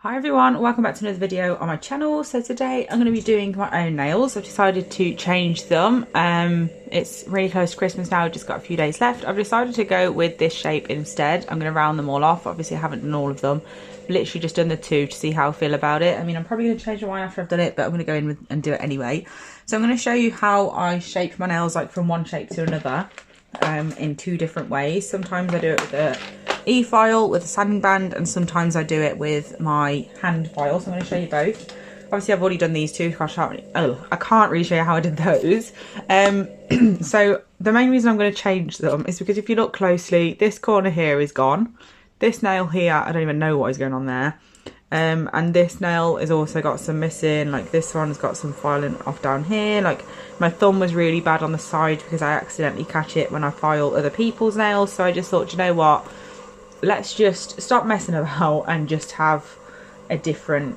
Hi everyone, welcome back to another video on my channel. So today I'm going to be doing my own nails. I've decided to change them. It's really close to Christmas now, I've just got a few days left. I've decided to go with this shape instead. I'm going to round them all off. Obviously I haven't done all of them. I've literally just done the two to see how I feel about it. I mean, I'm probably going to change my mind after I've done it, but I'm going to go in and do it anyway. So I'm going to show you how I shape my nails, like from one shape to another, in two different ways. Sometimes I do it with a e-file with a sanding band, and sometimes I do it with my hand file. So I'm going to show you both. Obviously I've already done these two. Gosh, I can't really show you how I did those. So the main reason I'm going to change them is because if you look closely, this corner here is gone. This nail here, I don't even know what is going on there. And this nail has also got some missing, like this one's got some filing off down here. Like my thumb was really bad on the side because I accidentally catch it when I file other people's nails. So I just thought, you know what, let's just stop messing about and just have a different,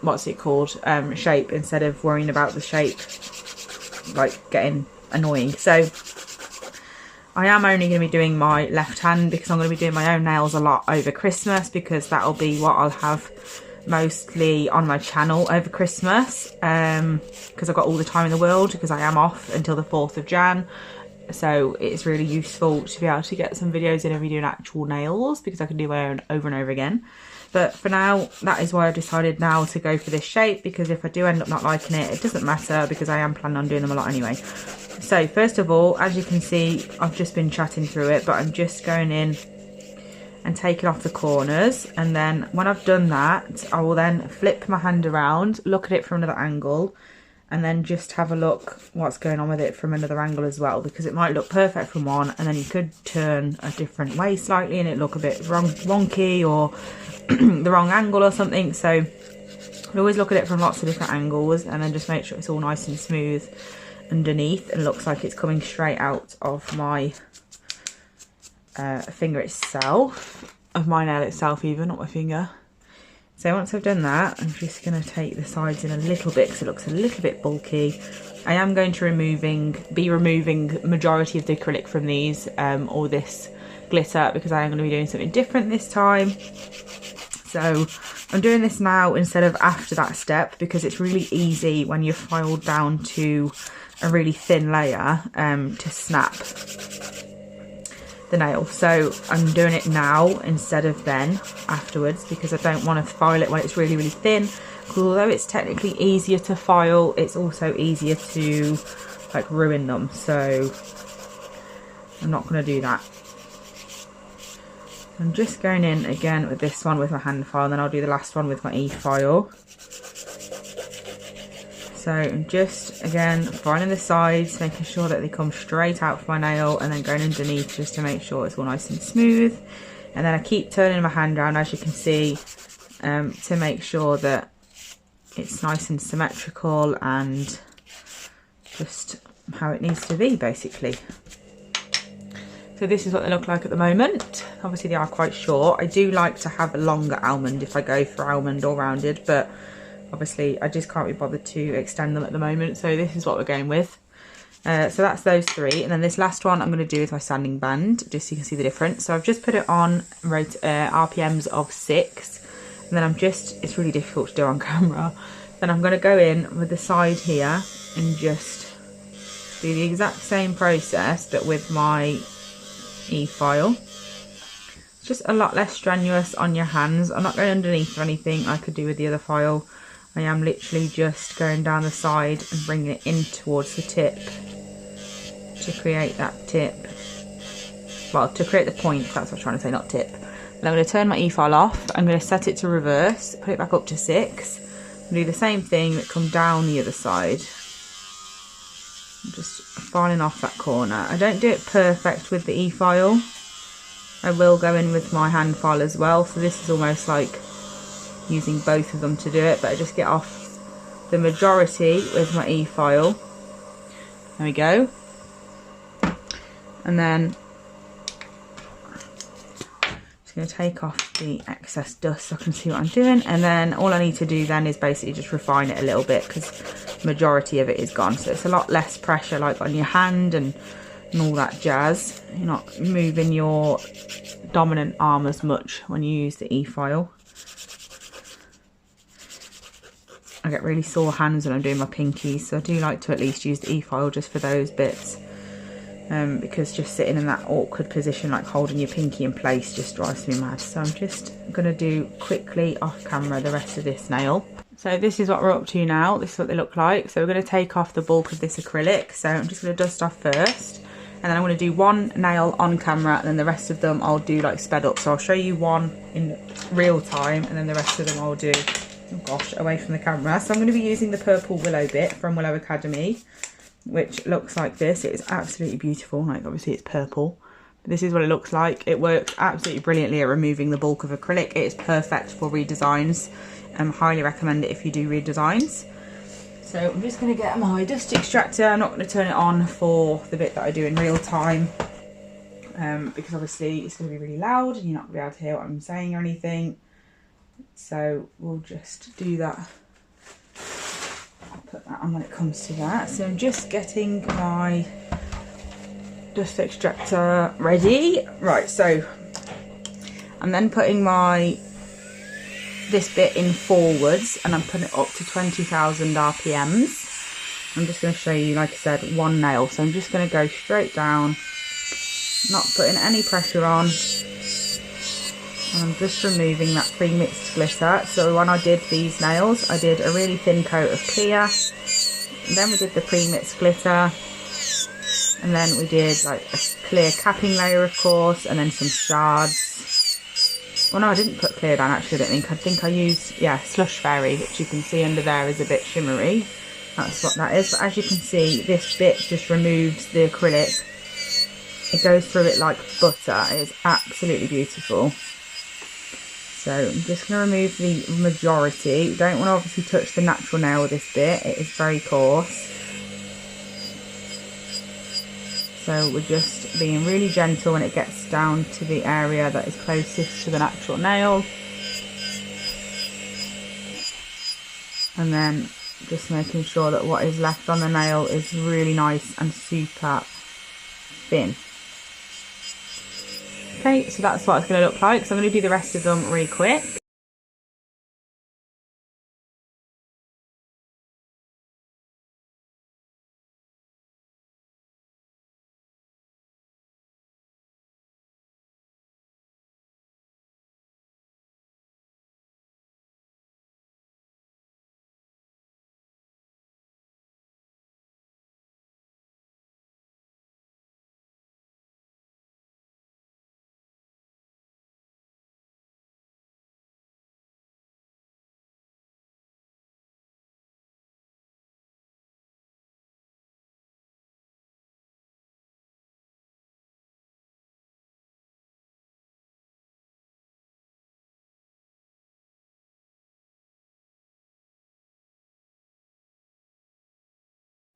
what's it called, shape, instead of worrying about the shape like getting annoying. So I am only going to be doing my left hand because I'm going to be doing my own nails a lot over Christmas, because that'll be what I'll have mostly on my channel over Christmas, because I've got all the time in the world, because I am off until the 4th of Jan. So it's really useful to be able to get some videos in of me doing actual nails, because I can do my own over and over again. But for now, that is why I've decided now to go for this shape, because if I do end up not liking it, it doesn't matter, because I am planning on doing them a lot anyway. So first of all, as you can see, I've just been chatting through it, but I'm just going in and taking off the corners. And then when I've done that, I will then flip my hand around, look at it from another angle, and then just have a look what's going on with it from another angle as well, because it might look perfect from one and then you could turn a different way slightly and it look a bit wonky or the wrong angle or something. So I always look at it from lots of different angles and then just make sure it's all nice and smooth underneath and looks like it's coming straight out of my finger itself, of my nail itself even, not my finger. So once I've done that, I'm just going to take the sides in a little bit because it looks a little bit bulky. I am going to be removing majority of the acrylic from these, or this glitter, because I am going to be doing something different this time. So I'm doing this now instead of after that step, because it's really easy when you're filed down to a really thin layer to snap the nail. So I'm doing it now instead of then afterwards, because I don't want to file it when it's really thin, because although it's technically easier to file, it's also easier to like ruin them. So I'm not going to do that. I'm just going in again with this one with my hand file, and then I'll do the last one with my e-file. So I'm just, again, filing the sides, making sure that they come straight out for my nail, and then going underneath just to make sure it's all nice and smooth. And then I keep turning my hand around, as you can see, to make sure that it's nice and symmetrical and just how it needs to be, basically. So this is what they look like at the moment. Obviously they are quite short. I do like to have a longer almond if I go for almond or rounded, but obviously I just can't be bothered to extend them at the moment, so this is what we're going with. So that's those three, and then this last one I'm going to do with my sanding band, just so you can see the difference. So I've just put it on RPMs of 6, and then it's really difficult to do on camera. Then I'm going to go in with the side here and just do the exact same process, but with my e-file. It's just a lot less strenuous on your hands. I'm not going underneath or anything like I could do with the other file. I am literally just going down the side and bringing it in towards the tip to create that tip. Well, to create the point, that's what I'm trying to say, not tip. And I'm going to turn my e-file off. I'm going to set it to reverse, put it back up to 6. And do the same thing, but come down the other side. I'm just filing off that corner. I don't do it perfect with the e-file. I will go in with my hand file as well. So this is almost like using both of them to do it, but I just get off the majority with my e-file. There we go. And then just going to take off the excess dust so I can see what I'm doing, and then all I need to do then is basically just refine it a little bit, because the majority of it is gone, so it's a lot less pressure like on your hand and all that jazz. You're not moving your dominant arm as much when you use the e-file. I get really sore hands when I'm doing my pinkies, so I do like to at least use the e-file just for those bits. Because just sitting in that awkward position, like holding your pinky in place, just drives me mad. So I'm just going to do quickly off camera the rest of this nail. So this is what we're up to now. This is what they look like. So we're going to take off the bulk of this acrylic. So I'm just going to dust off first. And then I'm going to do one nail on camera, and then the rest of them I'll do like sped up. So I'll show you one in real time, and then the rest of them I'll do, oh gosh, away from the camera. So I'm going to be using the purple willow bit from Willow Academy, which looks like this. It is absolutely beautiful. Like, obviously it's purple, but this is what it looks like. It works absolutely brilliantly at removing the bulk of acrylic. It is perfect for redesigns. Highly recommend it if you do redesigns. So I'm just going to get my dust extractor. I'm not going to turn it on for the bit that I do in real time, because obviously it's going to be really loud and you're not going to be able to hear what I'm saying or anything. So we'll just do that. I'll put that on when it comes to that. So I'm just getting my dust extractor ready. Right, so I'm then putting this bit in forwards, and I'm putting it up to 20,000 RPMs. I'm just going to show you, like I said, one nail. So I'm just going to go straight down, not putting any pressure on. And I'm just removing that pre-mixed glitter. So when I did these nails, I did a really thin coat of clear. And then we did the pre-mixed glitter. And then we did like a clear capping layer, of course, and then some shards. Well, no, I didn't put clear down, actually, I don't think. I think I used, yeah, Slush Fairy, which you can see under there is a bit shimmery. That's what that is. But as you can see, this bit just removes the acrylic. It goes through it like butter. It is absolutely beautiful. So I'm just going to remove the majority. You don't want to obviously touch the natural nail with this bit. It is very coarse. So we're just being really gentle when it gets down to the area that is closest to the natural nail. And then just making sure that what is left on the nail is really nice and super thin. Okay, so that's what it's going to look like. So I'm going to do the rest of them really quick.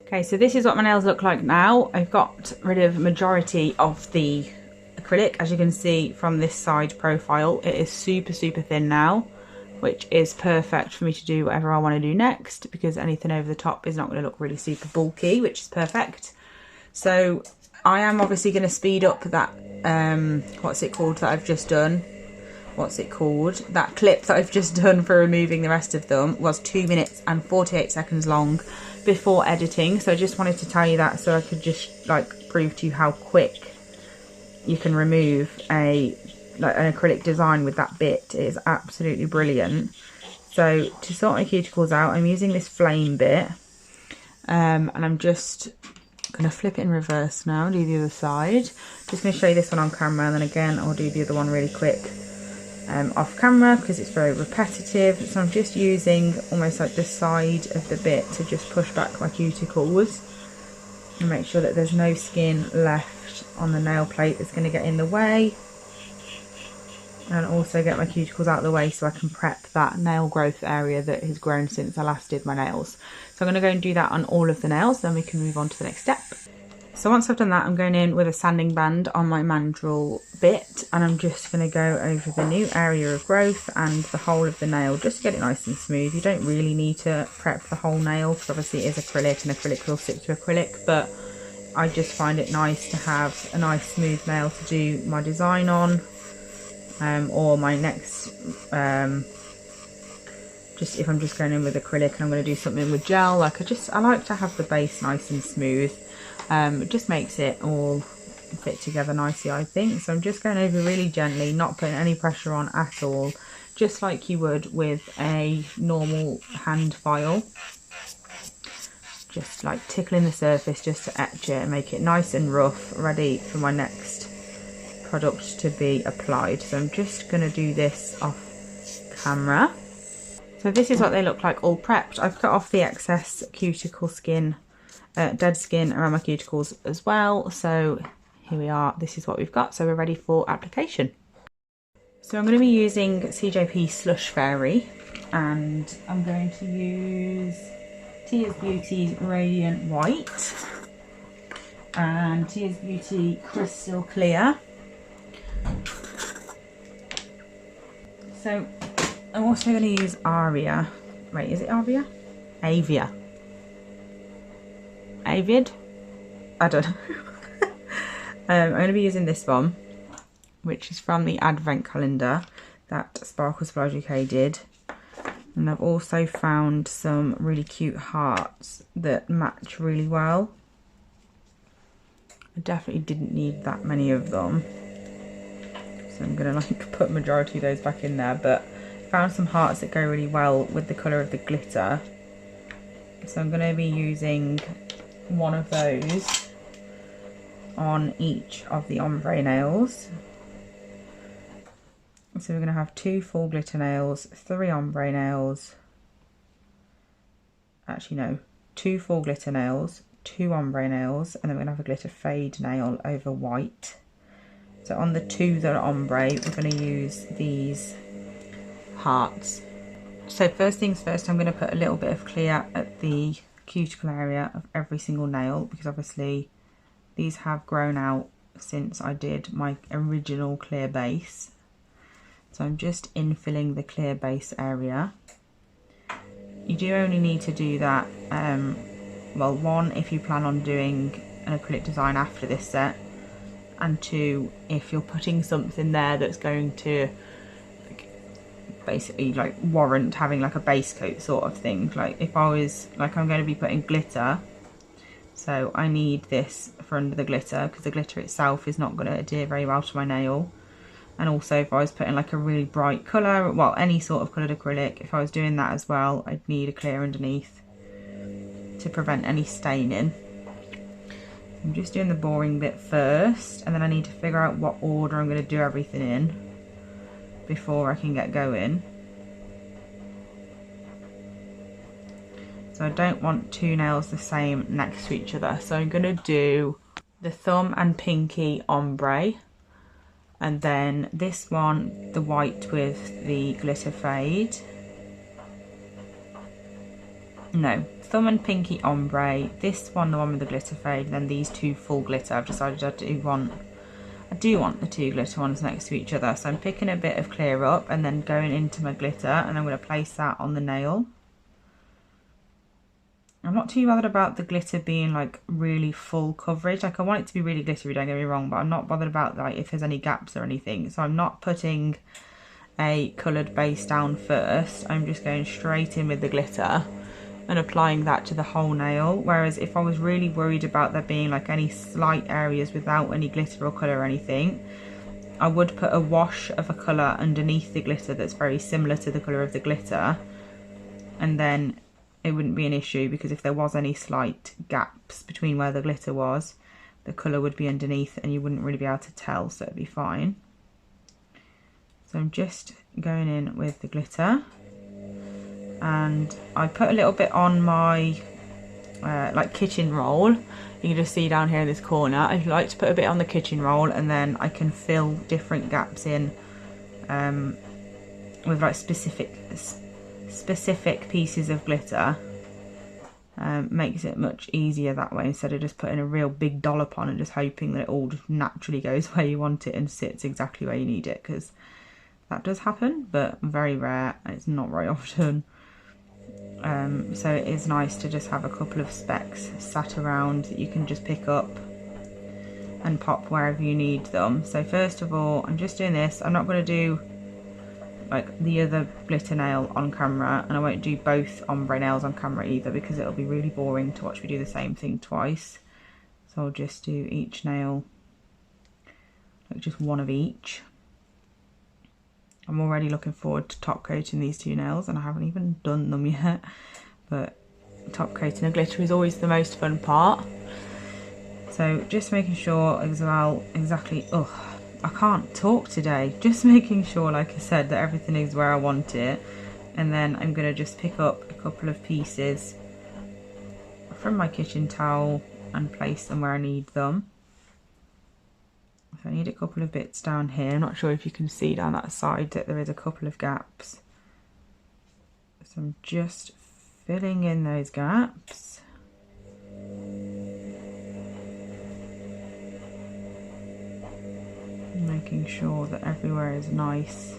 Okay, so this is what my nails look like now. I've got rid of majority of the acrylic. As you can see from this side profile, it is super, super thin now, which is perfect for me to do whatever I want to do next, because anything over the top is not going to look really super bulky, which is perfect. So I am obviously going to speed up that, what's it called that I've just done? What's it called? That clip that I've just done for removing the rest of them was 2 minutes and 48 seconds long before editing. So I just wanted to tell you that so I could just like prove to you how quick you can remove an acrylic design with that bit. It is absolutely brilliant. So to sort my cuticles out, I'm using this flame bit, and I'm just going to flip it in reverse now and do the other side. Just going to show you this one on camera, and then again I'll do the other one really quick off camera because it's very repetitive. So I'm just using almost like the side of the bit to just push back my cuticles and make sure that there's no skin left on the nail plate that's going to get in the way, and also get my cuticles out of the way so I can prep that nail growth area that has grown since I last did my nails. So I'm going to go and do that on all of the nails, then we can move on to the next step. So once I've done that, I'm going in with a sanding band on my mandrel bit, and I'm just going to go over the new area of growth and the whole of the nail just to get it nice and smooth. You don't really need to prep the whole nail because obviously it is acrylic and acrylic will stick to acrylic, but I just find it nice to have a nice smooth nail to do my design on, or my next just if I'm just going in with acrylic and I'm going to do something with gel, like I like to have the base nice and smooth. It just makes it all fit together nicely, I think. So I'm just going over really gently, not putting any pressure on at all, just like you would with a normal hand file. Just like tickling the surface just to etch it and make it nice and rough, ready for my next product to be applied. So I'm just going to do this off camera. So this is what they look like all prepped. I've cut off the excess cuticle skin, dead skin around my cuticles as well. So here we are, this is what we've got. So we're ready for application. So I'm going to be using CJP Slush Fairy, and I'm going to use Tia's Beauty's Radiant White and Tia's Beauty Crystal Clear. So I'm also going to use Aria. Wait, is it Aria? Avia. Avid? I don't know. I'm going to be using this one, which is from the advent calendar that Sparkle Supplies UK did. And I've also found some really cute hearts that match really well. I definitely didn't need that many of them, so I'm gonna like put majority of those back in there, but I found some hearts that go really well with the colour of the glitter. So I'm gonna be using one of those on each of the ombre nails. So we're going to have 2 full glitter nails, 3 ombre nails, actually no, 2 full glitter nails, 2 ombre nails, and then we're going to have a glitter fade nail over white. So on the 2 that are ombre, we're going to use these hearts. So first things first, I'm going to put a little bit of clear at the cuticle area of every single nail, because obviously these have grown out since I did my original clear base. So I'm just infilling the clear base area. You do only need to do that, well, 1, if you plan on doing an acrylic design after this set, and 2, if you're putting something there that's going to basically like warrant having like a base coat sort of thing. Like if I was, like I'm going to be putting glitter, so I need this for under the glitter, because the glitter itself is not going to adhere very well to my nail. And also if I was putting like a really bright colour, well any sort of coloured acrylic, if I was doing that as well, I'd need a clear underneath to prevent any staining. I'm just doing the boring bit first, and then I need to figure out what order I'm going to do everything in before I can get going. So I don't want 2 nails the same next to each other, so I'm going to do the thumb and pinky ombre, and then this one, the white with the glitter fade. No, thumb and pinky ombre, this one, the one with the glitter fade, and then these 2 full glitter. I've decided I do want the 2 glitter ones next to each other. So I'm picking a bit of clear up and then going into my glitter, and I'm going to place that on the nail. I'm not too bothered about the glitter being like really full coverage. Like I want it to be really glittery, don't get me wrong, but I'm not bothered about like if there's any gaps or anything. So I'm not putting a coloured base down first. I'm just going straight in with the glitter and applying that to the whole nail. Whereas if I was really worried about there being like any slight areas without any glitter or colour or anything, I would put a wash of a colour underneath the glitter that's very similar to the colour of the glitter, and then it wouldn't be an issue, because if there was any slight gaps between where the glitter was, the colour would be underneath and you wouldn't really be able to tell, so it'd be fine. So I'm just going in with the glitter, and I put a little bit on my like kitchen roll. You can just see down here in this corner, I like to put a bit on the kitchen roll, and then I can fill different gaps in with like specific pieces of glitter. Makes it much easier that way, instead of just putting a real big dollop on and just hoping that it all just naturally goes where you want it and sits exactly where you need it, because that does happen, but very rare and it's not very often. So it is nice to just have a couple of specks sat around that you can just pick up and pop wherever you need them. So first of all, I'm just doing this. I'm not going to do like the other glitter nail on camera, and I won't do both ombre nails on camera either because it'll be really boring to watch me do the same thing twice. So I'll just do each nail, like just one of each. I'm already looking forward to top coating these two nails, and I haven't even done them yet, but top coating a glitter is always the most fun part. So just making sure as well, exactly, I can't talk today. Just making sure, like I said, that everything is where I want it. And then I'm going to just pick up a couple of pieces from my kitchen towel and place them where I need them. So I need a couple of bits down here. I'm not sure if you can see down that side that there is a couple of gaps. So I'm just filling in those gaps. Making sure that everywhere is nice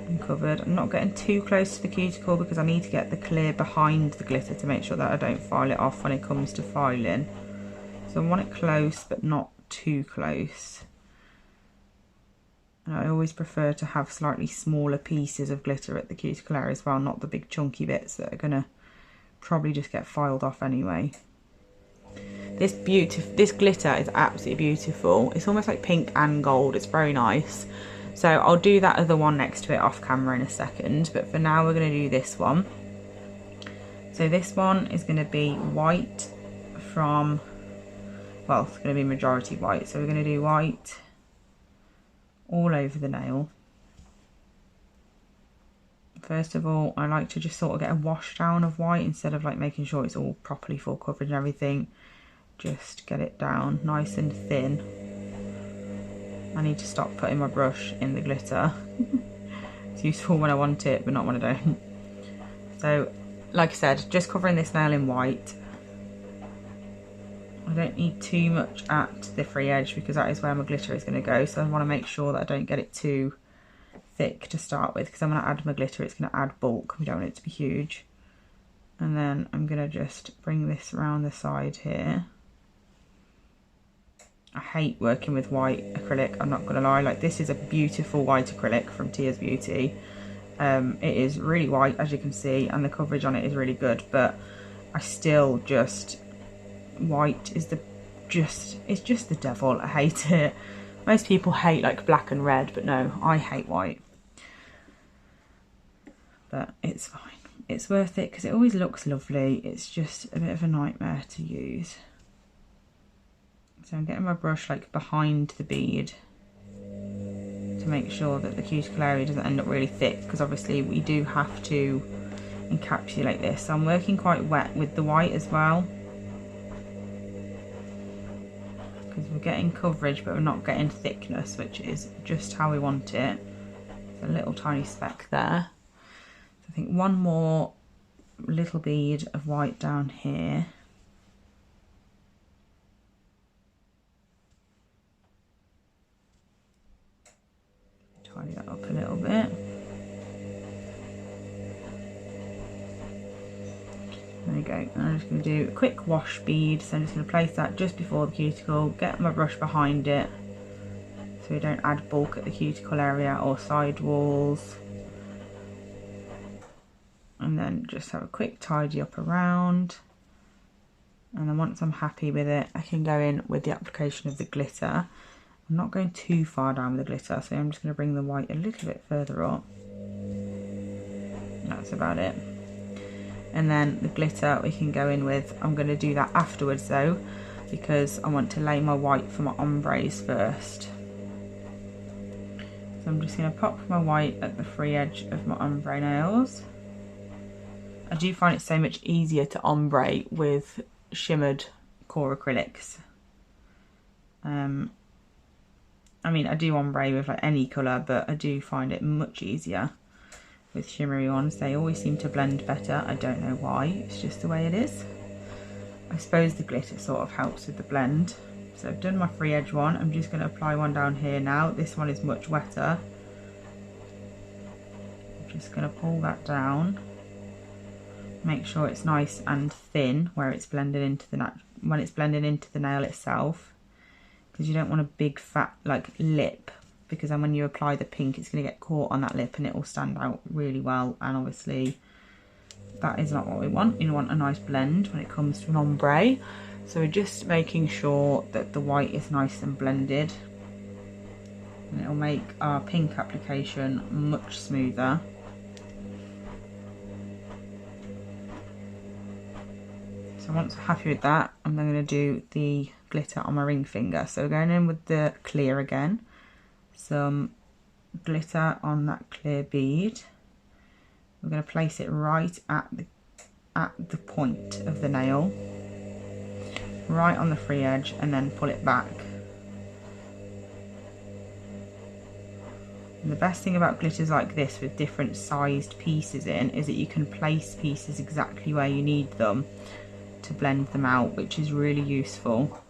and covered. I'm not getting too close to the cuticle because I need to get the clear behind the glitter to make sure that I don't file it off when it comes to filing. So I want it close but not too close. And I always prefer to have slightly smaller pieces of glitter at the cuticle area as well, not the big chunky bits that are gonna probably just get filed off anyway. This glitter is absolutely beautiful. It's almost like pink and gold. It's very nice. So I'll do that other one next to it off camera in a second, but for now we're going to do this one. So this one is going to be white from, well, it's going to be majority white. So we're going to do white all over the nail. First of all, I like to just sort of get a wash down of white instead of like making sure it's all properly full coverage and everything. Just get it down nice and thin. I need to stop putting my brush in the glitter. It's useful when I want it, but not when I don't. So, like I said, just covering this nail in white. I don't need too much at the free edge because that is where my glitter is going to go. So I want to make sure that I don't get it too thick to start with, because I'm going to add my glitter, it's going to add bulk. We don't want it to be huge. And then I'm going to just bring this around the side here. I hate working with white acrylic, I'm not going to lie. Like, this is a beautiful white acrylic from Tia's Beauty. It is really white, as you can see, and the coverage on it is really good, but I still just, white is it's just the devil. I hate it. Most people hate like black and red, but no, I hate white. But it's fine. It's worth it because it always looks lovely. It's just a bit of a nightmare to use. So I'm getting my brush like behind the bead to make sure that the cuticle area doesn't end up really thick, because obviously we do have to encapsulate this. So I'm working quite wet with the white as well, because we're getting coverage but we're not getting thickness, which is just how we want it. There's a little tiny speck there. So I think one more little bead of white down here. Tidy that up a little bit. There we go. And I'm just going to do a quick wash bead. So I'm just going to place that just before the cuticle, get my brush behind it so we don't add bulk at the cuticle area or side walls. And then just have a quick tidy up around. And then once I'm happy with it, I can go in with the application of the glitter. I'm not going too far down with the glitter, so I'm just going to bring the white a little bit further up. That's about it. And then the glitter we can go in with, I'm going to do that afterwards though, because I want to lay my white for my ombres first. So I'm just going to pop my white at the free edge of my ombre nails. I do find it so much easier to ombre with shimmered core acrylics. I mean, I do ombre with like any colour, but I do find it much easier with shimmery ones. They always seem to blend better. I don't know why, it's just the way it is. I suppose the glitter sort of helps with the blend. So I've done my free edge one. I'm just going to apply one down here now. This one is much wetter. I'm just going to pull that down. Make sure it's nice and thin where it's blended into the when it's blended into the nail itself, because you don't want a big fat like lip because then when you apply the pink it's going to get caught on that lip and it will stand out really well, and obviously that is not what we want. You want a nice blend when it comes to an ombre, so we're just making sure that the white is nice and blended, and it will make our pink application much smoother. So once I'm happy with that, I'm then going to do the glitter on my ring finger. So going in with the clear again, some glitter on that clear bead. We're going to place it right at the point of the nail, right on the free edge, and then pull it back. And the best thing about glitters like this with different sized pieces in is that you can place pieces exactly where you need them to blend them out, which is really useful.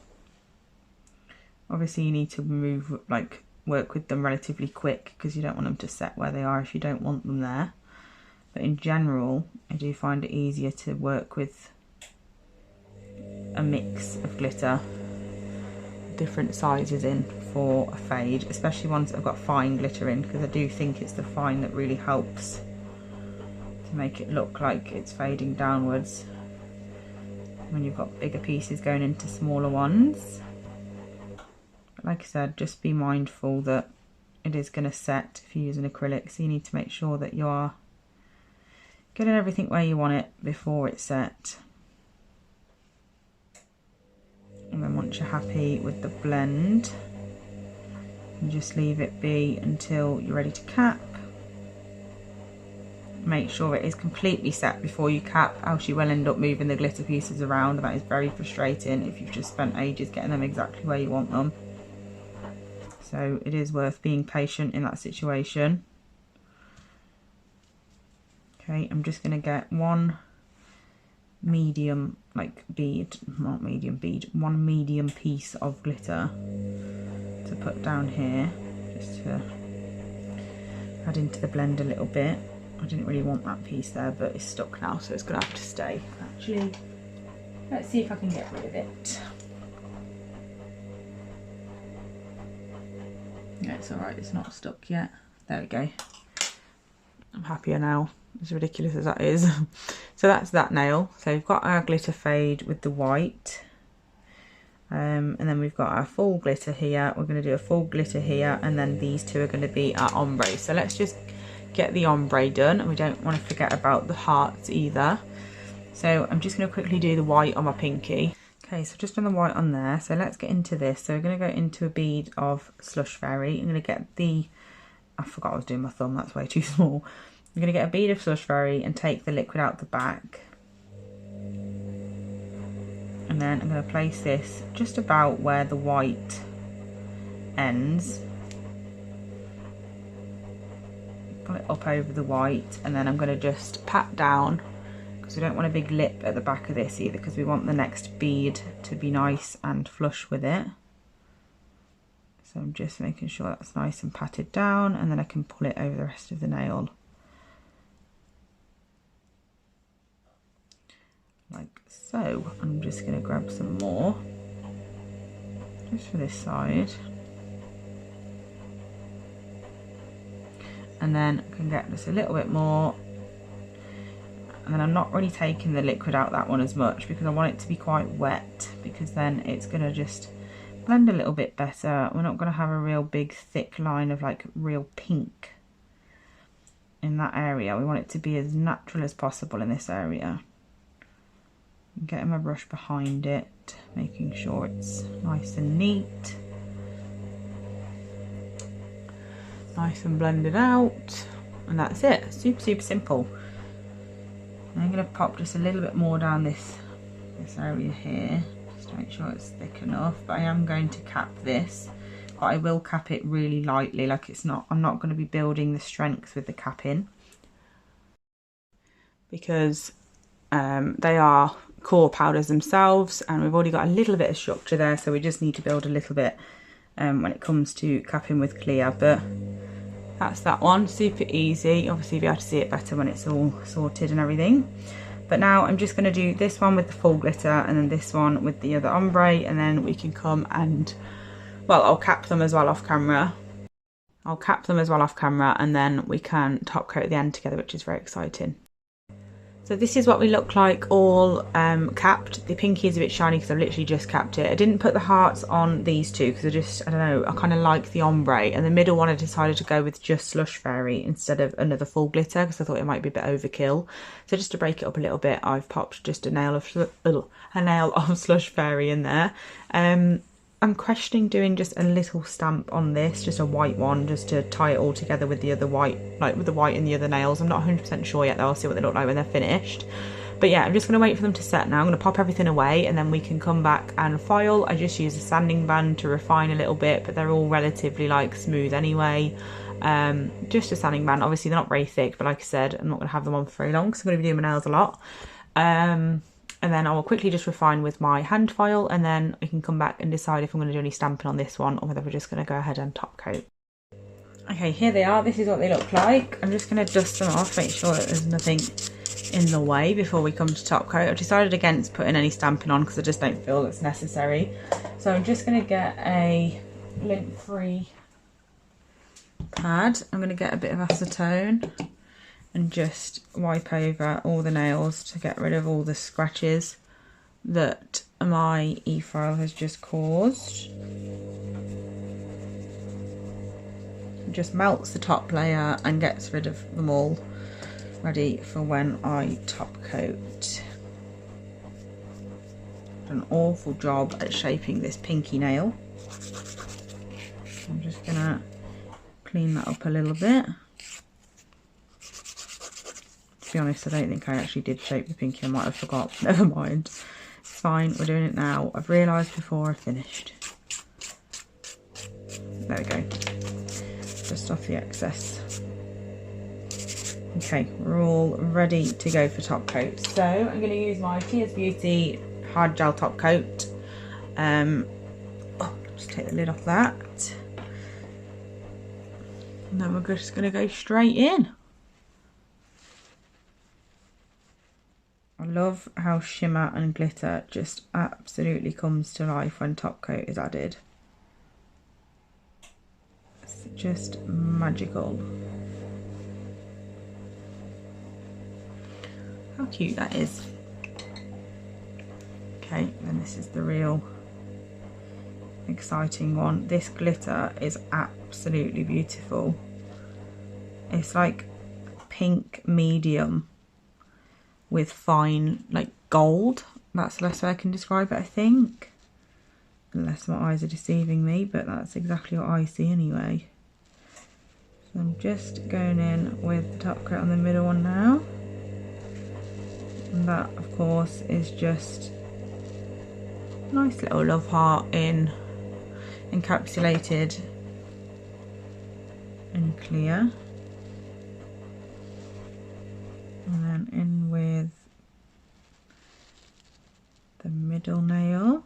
Obviously you need to work with them relatively quick because you don't want them to set where they are if you don't want them there. But in general, I do find it easier to work with a mix of glitter, different sizes in for a fade, especially ones that have got fine glitter in, because I do think it's the fine that really helps to make it look like it's fading downwards when you've got bigger pieces going into smaller ones. But like I said, just be mindful that it is going to set if you use an acrylic, so you need to make sure that you are getting everything where you want it before it's set. And then once you're happy with the blend, you just leave it be until you're ready to cap. Make sure it is completely set before you cap, else you will end up moving the glitter pieces around, and that is very frustrating if you've just spent ages getting them exactly where you want them. So it is worth being patient in that situation. Okay, I'm just going to get one medium bead, not medium bead, one medium piece of glitter to put down here, just to add into the blend a little bit. I didn't really want that piece there, but it's stuck now, so it's going to have to stay. Actually, let's see if I can get rid of it. Yeah, it's alright, it's not stuck yet. There we go. I'm happier now, as ridiculous as that is. So that's that nail. So we've got our glitter fade with the white. And then we've got our full glitter here. We're going to do a full glitter here, and then these two are going to be our ombre. So let's just get the ombre done, and we don't want to forget about the hearts either. So I'm just going to quickly do the white on my pinky. Okay, so just on the white on there. So let's get into this. So we're going to go into a bead of Slush Fairy. I'm going to get the, I forgot I was doing my thumb, that's way too small. I'm going to get a bead of Slush Fairy and take the liquid out the back. And then I'm going to place this just about where the white ends. Pull it up over the white, and then I'm going to just pat down, because we don't want a big lip at the back of this either, because we want the next bead to be nice and flush with it. So I'm just making sure that's nice and patted down, and then I can pull it over the rest of the nail. Like so. I'm just going to grab some more, just for this side. And then I can get just a little bit more, and then I'm not really taking the liquid out that one as much, because I want it to be quite wet, because then it's going to just blend a little bit better. We're not going to have a real big thick line of like real pink in that area. We want it to be as natural as possible in this area. Getting my brush behind it, making sure it's nice and neat. Nice and blended out, and that's it. Super simple. And I'm going to pop just a little bit more down this area here, just to make sure it's thick enough. But I am going to cap this, but I will cap it really lightly, like it's not, I'm not going to be building the strength with the capping, because they are core powders themselves, and we've already got a little bit of structure there, so we just need to build a little bit when it comes to capping with clear. But that's that one, super easy. Obviously you'll be able to see it better when it's all sorted and everything. But now I'm just going to do this one with the full glitter, and then this one with the other ombre, and then we can come and, well, I'll cap them as well off camera. I'll cap them as well off camera, and then we can top coat at the end together, which is very exciting. So this is what we look like all capped. The pinky is a bit shiny because I've literally just capped it. I didn't put the hearts on these two because I don't know, I kind of like the ombre. And the middle one I decided to go with just Slush Fairy instead of another full glitter because I thought it might be a bit overkill. So just to break it up a little bit, I've popped just a nail of Slush Fairy in there. I'm questioning doing just a little stamp on this, just a white one, just to tie it all together with the other white, like with the white in the other nails. I'm not 100% sure yet though, I'll see what they look like when they're finished. But yeah, I'm just going to wait for them to set now. I'm going to pop everything away and then we can come back and file. I just use a sanding band to refine a little bit, but they're all relatively like smooth anyway. Just a sanding band. Obviously they're not very thick, but like I said, I'm not going to have them on for very long because I'm going to be doing my nails a lot. And then I will quickly just refine with my hand file, and then we can come back and decide if I'm going to do any stamping on this one or whether we're just going to go ahead and top coat. Okay, here they are. This is what they look like. I'm just going to dust them off, make sure that there's nothing in the way before we come to top coat. I've decided against putting any stamping on because I just don't feel it's necessary. So I'm just going to get a lint-free pad. I'm going to get a bit of acetone and just wipe over all the nails to get rid of all the scratches that my e-file has just caused. It just melts the top layer and gets rid of them all, ready for when I top coat. Done an awful job at shaping this pinky nail. I'm just gonna clean that up a little bit. To be honest, I don't think I actually did shape the pinky. I might have forgot. Never mind. It's fine. We're doing it now. I've realised before I finished. There we go. Just off the excess. Okay, we're all ready to go for top coat. So I'm going to use my Tears Beauty hard gel top coat. Just take the lid off that. And then we're just going to go straight in. I love how shimmer and glitter just absolutely comes to life when top coat is added. It's just magical. How cute that is. Okay, then this is the real exciting one. This glitter is absolutely beautiful. It's like pink medium with fine like gold. That's the best way I can describe it, I think, unless my eyes are deceiving me, but that's exactly what I see anyway. So I'm just going in with the top coat on the middle one now, and that of course is just a nice little love heart in encapsulated in clear. And then in with the middle nail.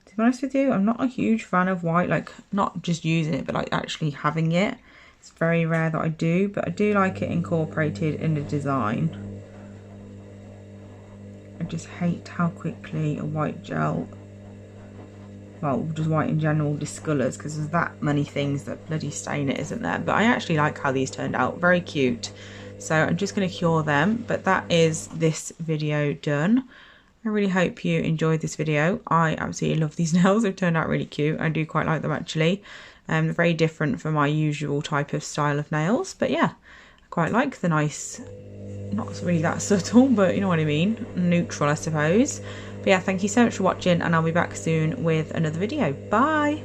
To be honest with you, I'm not a huge fan of white, like not just using it, but like actually having it. It's very rare that I do, but I do like it incorporated in the design. I just hate how quickly a white gel, well, just white in general, discolours, because there's that many things that bloody stain it, isn't there? But I actually like how these turned out, very cute. So I'm just going to cure them, but that is this video done. I really hope you enjoyed this video. I absolutely love these nails. They've turned out really cute. I do quite like them actually. They're very different from my usual type of style of nails, but yeah, I quite like the nice, not really that subtle, but you know what I mean, neutral I suppose. But yeah, thank you so much for watching, and I'll be back soon with another video. Bye!